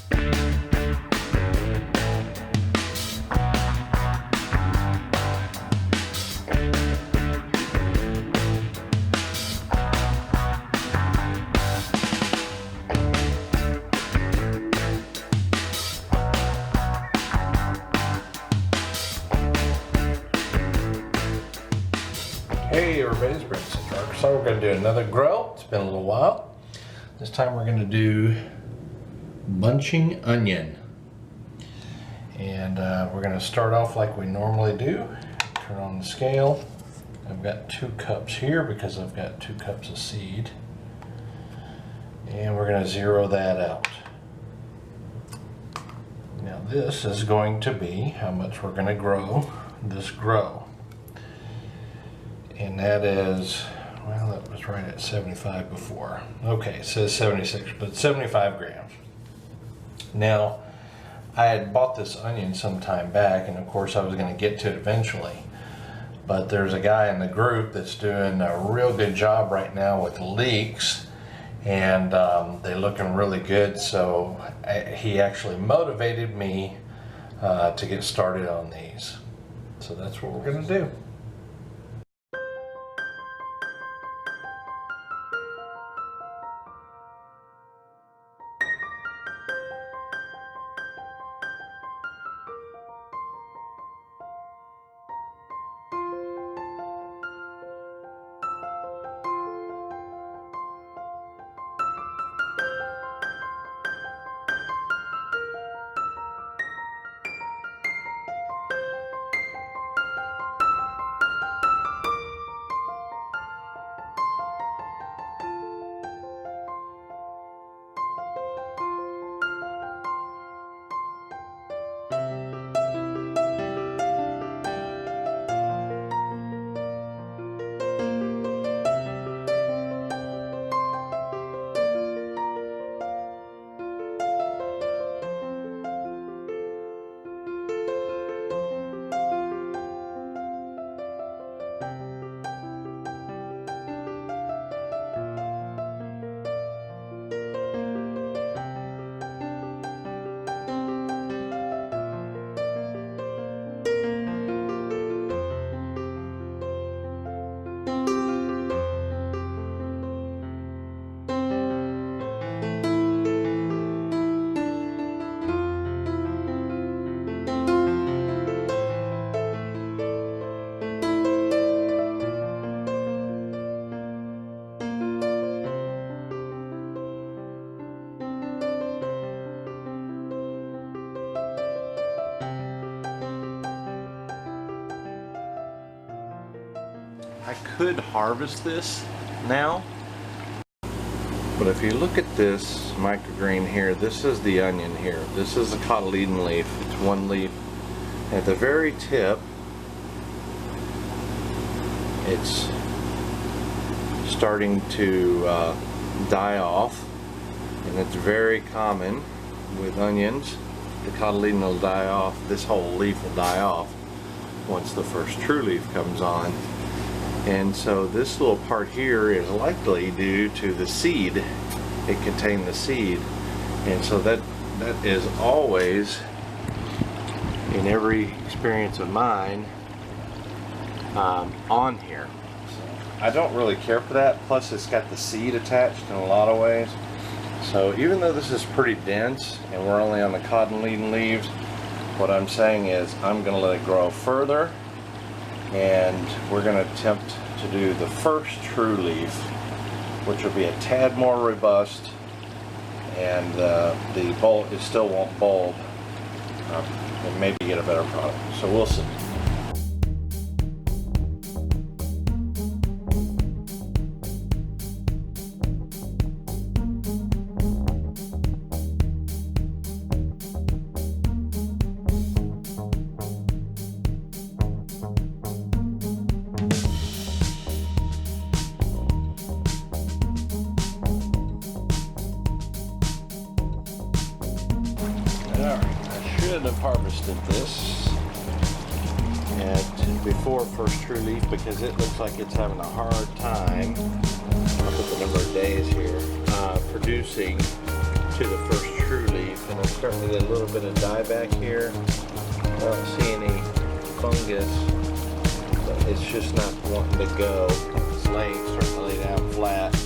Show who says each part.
Speaker 1: Hey everybody, it's Brent. So we're going to do another grow. It's been a little while. This time we're going to do bunching onion. And we're going to start off like we normally do. Turn on the scale. I've got 2 cups here because I've got 2 cups of seed. And we're going to zero that out. Now this is going to be how much we're going to grow this grow. And that is, well, that was right at 75 before. Okay, it says 76, but 75 grams. Now, I had bought this onion some time back, and of course I was going to get to it eventually. But there's a guy in the group that's doing a real good job right now with leeks, and they're looking really good. So he actually motivated me to get started on these. So that's what we're going to do. I could harvest this now, but if you look at this microgreen here, this is the onion here. This is a cotyledon leaf. It's one leaf. At the very tip, it's starting to die off, and it's very common with onions. The cotyledon will die off. This whole leaf will die off once the first true leaf comes on. And so this little part here is likely due to the seed. It contained the seed. And so that is always, in every experience of mine, on here. So I don't really care for that. Plus it's got the seed attached in a lot of ways. So even though this is pretty dense and we're only on the cotyledon leaves, what I'm saying is I'm going to let it grow further, and we're going to attempt to do the first true leaf, which will be a tad more robust, and the bulb, it still won't bulb, and maybe get a better product. So we'll see. Have harvested this before first true leaf because it looks like it's having a hard time, I'll put the number of days here, producing to the first true leaf, I'm starting to get a little bit of dieback here. I don't see any fungus, but it's just not wanting to go. It's starting to lay down flat.